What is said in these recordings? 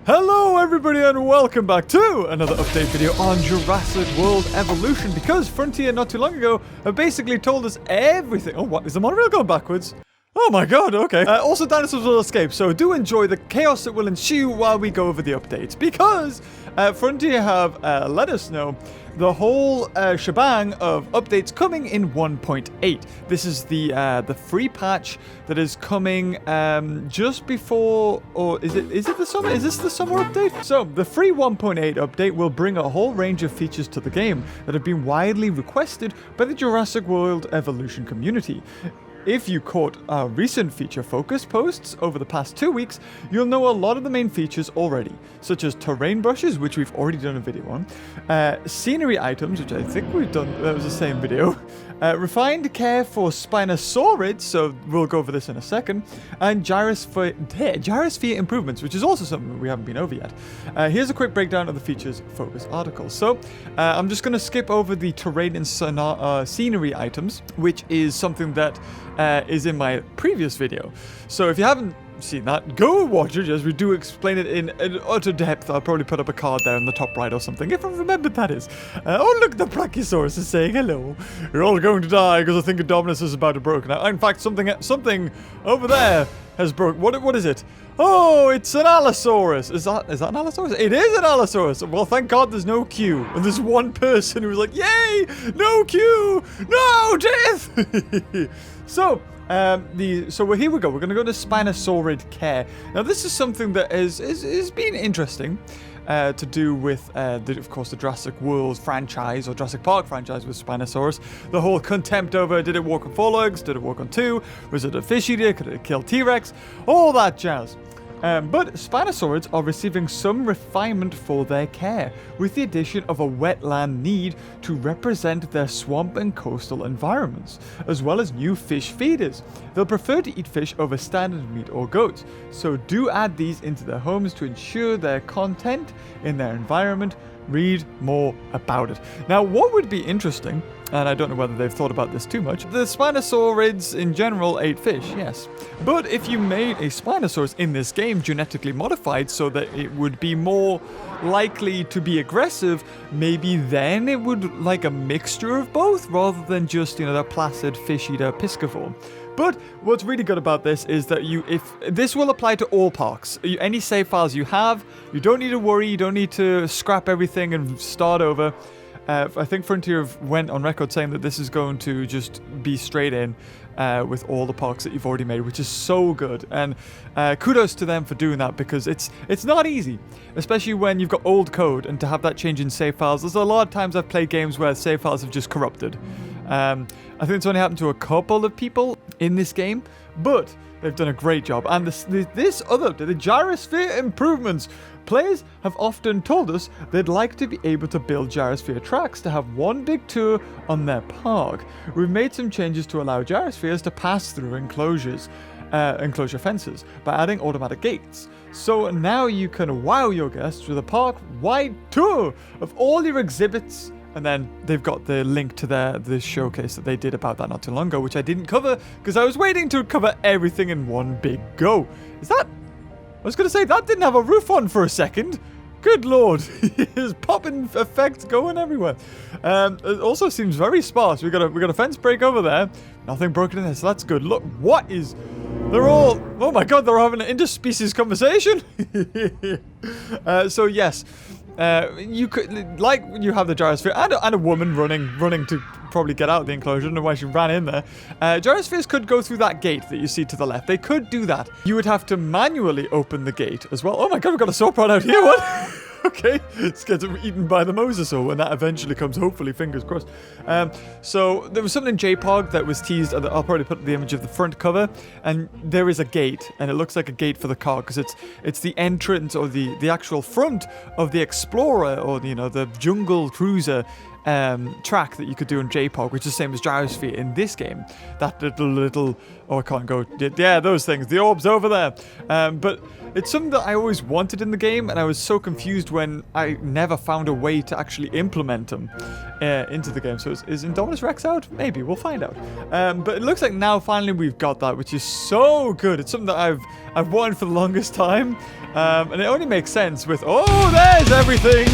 Hello everybody and welcome back to another update video on Jurassic World Evolution, because Frontier not too long ago have basically told us everything. Oh, what? Is the monorail going backwards? Oh my god, okay. Also, dinosaurs will escape, so do enjoy the chaos that will ensue while we go over the updates, because Frontier have let us know the whole shebang of updates coming in 1.8. This is the free patch that is coming just before, or is it the summer? Is this the summer update? So the free 1.8 update will bring a whole range of features to the game that have been widely requested by the Jurassic World Evolution community. If you caught our recent feature focus posts over the past 2 weeks, you'll know a lot of the main features already, such as terrain brushes, which we've already done a video on, scenery items, which I think we've done, that was the same video, refined care for Spinosaurus, so we'll go over this in a second, and Gyrosphere improvements, which is also something we haven't been over yet. Here's a quick breakdown of the features focus articles. So I'm just going to skip over the terrain and scenery items, which is something that is in my previous video. So if you haven't seen that, go watch it, as we do explain it in utter depth. I'll probably put up a card there in the top right or something, if I remembered that is. Oh look, the Brachiosaurus is saying hello. You're all going to die because I think Indominus is about to broken out. In fact, something over there has broke. What is it? Oh, it's an Allosaurus. Is that an Allosaurus? It is an Allosaurus. Well, thank God there's no queue. And there's one person who was like, yay, no queue, no death. So, here we go. We're going to go to Spinosaurid care. Now, this is something that has been interesting to do with, of course, the Jurassic World franchise, or Jurassic Park franchise with Spinosaurus. The whole contempt over, did it walk on 4 legs? Did it walk on 2? Was it a fish eater? Could it kill T.rex? All that jazz. But Spinosaurids are receiving some refinement for their care, with the addition of a wetland need to represent their swamp and coastal environments, as well as new fish feeders. They'll prefer to eat fish over standard meat or goats, so do add these into their homes to ensure their content in their environment. Read more about it. Now, what would be interesting, and I don't know whether they've thought about this too much, the Spinosaurids in general ate fish, yes. But if you made a Spinosaurus in this game genetically modified so that it would be more likely to be aggressive, maybe then it would like a mixture of both rather than just, that placid fish eater piscivore. But what's really good about this is that if this will apply to all parks. Any save files you have, you don't need to worry, you don't need to scrap everything and start over. I think Frontier went on record saying that this is going to just be straight in with all the parks that you've already made, which is so good. And kudos to them for doing that, because it's not easy, especially when you've got old code, and to have that change in save files. There's a lot of times I've played games where save files have just corrupted. I think it's only happened to a couple of people in this game, but they've done a great job. And the Gyrosphere improvements. Players have often told us they'd like to be able to build Gyrosphere tracks to have one big tour on their park. We've made some changes to allow Gyrospheres to pass through enclosure fences by adding automatic gates. So now you can wow your guests with a park-wide tour of all your exhibits. And then they've got the link to the showcase that they did about that not too long ago, which I didn't cover because I was waiting to cover everything in one big go. I was going to say, that didn't have a roof on for a second. Good lord. His popping effects going everywhere. It also seems very sparse. We got a fence break over there. Nothing broken in there, so that's good. Look, they're all, oh my god, they're having an interspecies conversation. So yes. You could, you have the Gyrosphere and a woman running to probably get out of the enclosure. I don't know why she ran in there. Gyrospheres could go through that gate that you see to the left. They could do that. You would have to manually open the gate as well. Oh my god, we've got a sauropod out here. What? Okay, it's getting eaten by the mosasaur when that eventually comes, hopefully, fingers crossed. So there was something in JPOG that was teased. I'll probably put the image of the front cover, and there is a gate, and it looks like a gate for the car because it's the entrance, or the actual front of the Explorer, or the Jungle Cruiser track that you could do in JPOG, which is the same as Gyrosphere in this game. That little Oh, I can't go. Yeah, those things. The orbs over there. But it's something that I always wanted in the game, and I was so confused when I never found a way to actually implement them into the game. So is Indominus Rex out? Maybe. We'll find out. But it looks like now finally we've got that, which is so good. It's something that I've wanted for the longest time. And it only makes sense with... Oh, there's everything!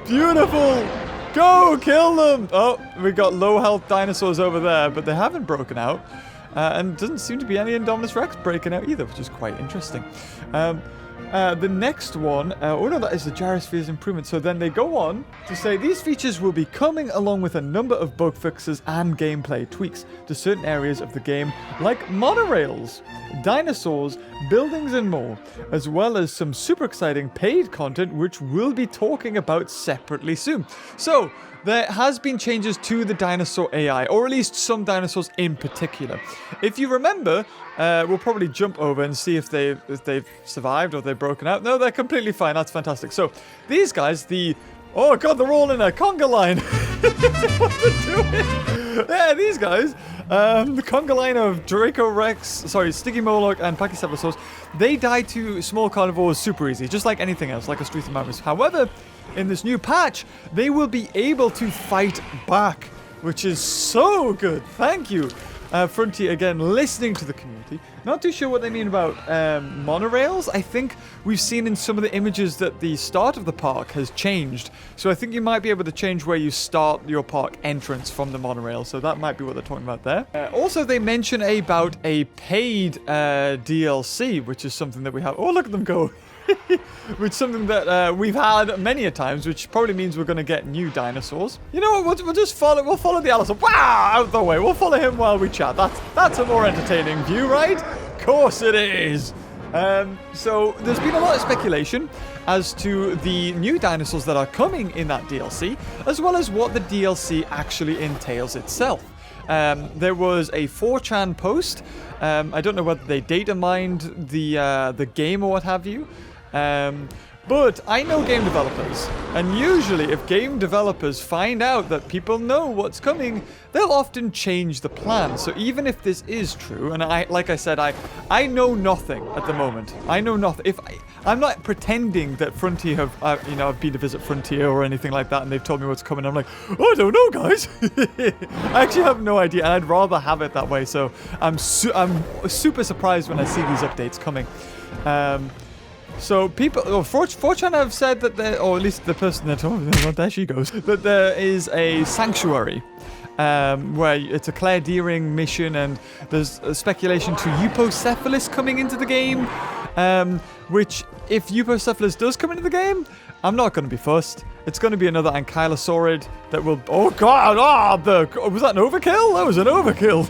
Beautiful! Go, kill them! Oh, we got low health dinosaurs over there, but they haven't broken out. And doesn't seem to be any Indominus Rex breaking out either, which is quite interesting. The next one, oh no, that is the Gyrosphere's improvement. So then they go on to say these features will be coming along with a number of bug fixes and gameplay tweaks to certain areas of the game, like monorails, dinosaurs, buildings, and more, as well as some super exciting paid content, which we'll be talking about separately soon. So there has been changes to the dinosaur AI, or at least some dinosaurs in particular. If you remember, we'll probably jump over and see if they've survived or they've broken out. No, they're completely fine. That's fantastic. So these guys, oh god, they're all in a conga line. What they're doing? Yeah, these guys, the conga line of Sticky Moloch and Pachycephalosaurus, they die to small carnivores super easy, just like anything else, like a Struthomamus. However, in this new patch, they will be able to fight back, which is so good. Thank you, Frontier, again, listening to the community. Not too sure what they mean about monorails. I think we've seen in some of the images that the start of the park has changed. So I think you might be able to change where you start your park entrance from the monorail. So that might be what they're talking about there. Also, they mention about a paid DLC, which is something that we have. Oh, look at them go. Which is something that we've had many a times, which probably means we're going to get new dinosaurs. You know what? We'll just follow. We'll follow the Allosaur. Wow, out the way. We'll follow him while we chat. That's a more entertaining view, right? Of course it is. So there's been a lot of speculation as to the new dinosaurs that are coming in that DLC, as well as what the DLC actually entails itself. There was a 4chan post. I don't know whether they data mined the game or what have you. But I know game developers, and usually if game developers find out that people know what's coming, they'll often change the plan. So even if this is true, and like I said, I know nothing at the moment. I know nothing. I'm not pretending that Frontier have, I've been to visit Frontier or anything like that, and they've told me what's coming. I'm like, oh, I don't know, guys. I actually have no idea, and I'd rather have it that way. So I'm super surprised when I see these updates coming. So people, 4chan have said that or at least the person that, oh, there she goes, that there is a sanctuary where it's a Claire Deering mission, and there's a speculation to Eupocephalus coming into the game, which, if Eupocephalus does come into the game, I'm not going to be fussed. It's going to be another Ankylosaurid that will, oh god, was that an overkill? That was an overkill.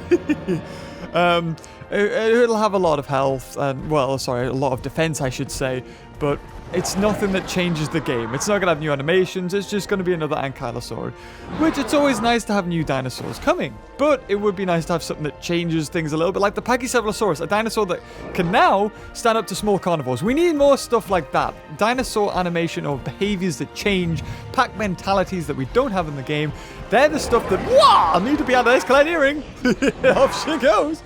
It'll have a lot of health, and, well, sorry, a lot of defense, I should say, but it's nothing that changes the game. It's not going to have new animations, it's just going to be another Ankylosaurid, which it's always nice to have new dinosaurs coming, but it would be nice to have something that changes things a little bit, like the Pachycephalosaurus, a dinosaur that can now stand up to small carnivores. We need more stuff like that. Dinosaur animation or behaviors that change, pack mentalities that we don't have in the game. They're the stuff that, need to be out of this Claire Deering. Off she goes.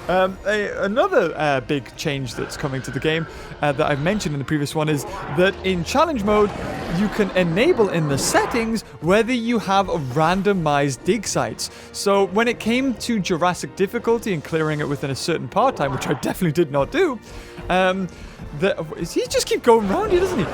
Another big change that's coming to the game that I've mentioned in the previous one is that in challenge mode, you can enable in the settings whether you have randomized dig sites. So when it came to Jurassic difficulty and clearing it within a certain part time, which I definitely did not do, he just keep going around you, doesn't he?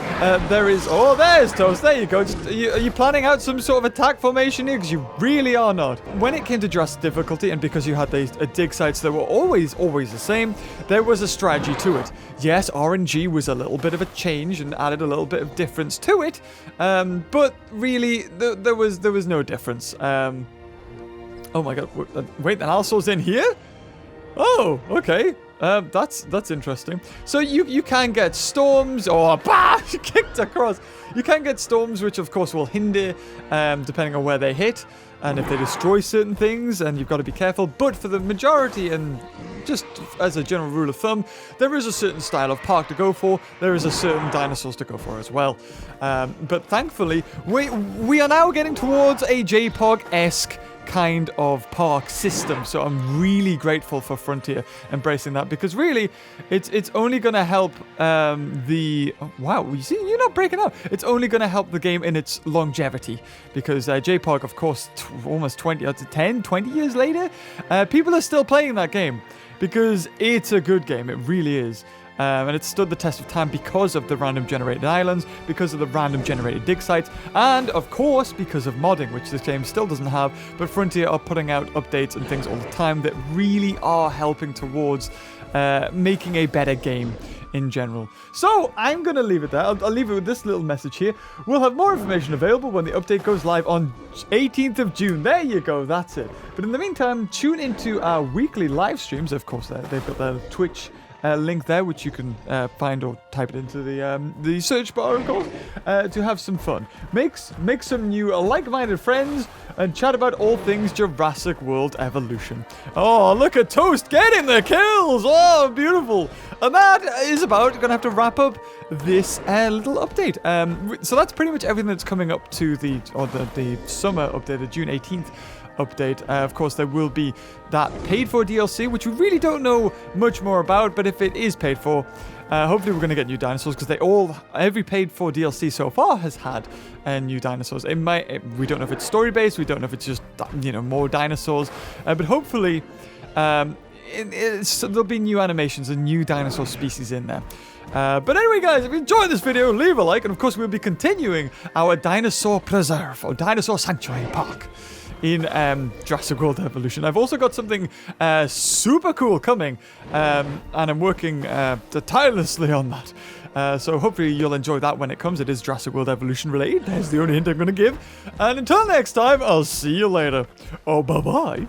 There's Toast. There you go. Are you planning out some sort of attack formation here? Because you really are not. When it came to Jurassic difficulty, and because you had these dig sites that were always the same, there was a strategy to it. Yes, RNG was a little bit of a change and added a little bit of difference to it, but really, there was no difference. Oh my god! Wait, the Allosaur's in here? Oh, okay. That's interesting. So you can get storms, or kicked across. You can get storms, which of course will hinder, depending on where they hit and if they destroy certain things, and you've got to be careful. But for the majority, and just as a general rule of thumb, there is a certain style of park to go for. There is a certain dinosaurs to go for as well. But thankfully, we are now getting towards a JPOG-esque kind of park system. So I'm really grateful for Frontier embracing that, because really it's only going to help wow, you see, you're not breaking up. It's only going to help the game in its longevity, because J-Park, of course, almost 20 years later, people are still playing that game because it's a good game. It really is. And it stood the test of time because of the random generated islands, because of the random generated dig sites, and of course because of modding, which this game still doesn't have. But Frontier are putting out updates and things all the time that really are helping towards making a better game in general. So I'm going to leave it there. I'll leave it with this little message here. We'll have more information available when the update goes live on 18th of June. There you go. That's it. But in the meantime, tune into our weekly live streams. Of course, they've got their Twitch link there, which you can find or type it into the search bar, of course, to have some fun. Make some new like-minded friends and chat about all things Jurassic World Evolution. Oh, look at Toast getting the kills! Oh, beautiful! And that is about going to have to wrap up this little update. So that's pretty much everything that's coming up to the summer update, the June 18th update. Of course, there will be that paid-for DLC, which we really don't know much more about, but if it is paid for, hopefully we're going to get new dinosaurs, because every paid-for DLC so far has had new dinosaurs. We don't know if it's story-based, we don't know if it's just, more dinosaurs, but hopefully there'll be new animations and new dinosaur species in there. But anyway, guys, if you enjoyed this video, leave a like, and of course we'll be continuing our dinosaur preserve, or dinosaur sanctuary park, in Jurassic World Evolution. I've also got something super cool coming, and I'm working tirelessly on that. So hopefully you'll enjoy that when it comes. It is Jurassic World Evolution related. That's the only hint I'm going to give. And until next time, I'll see you later. Oh, bye-bye.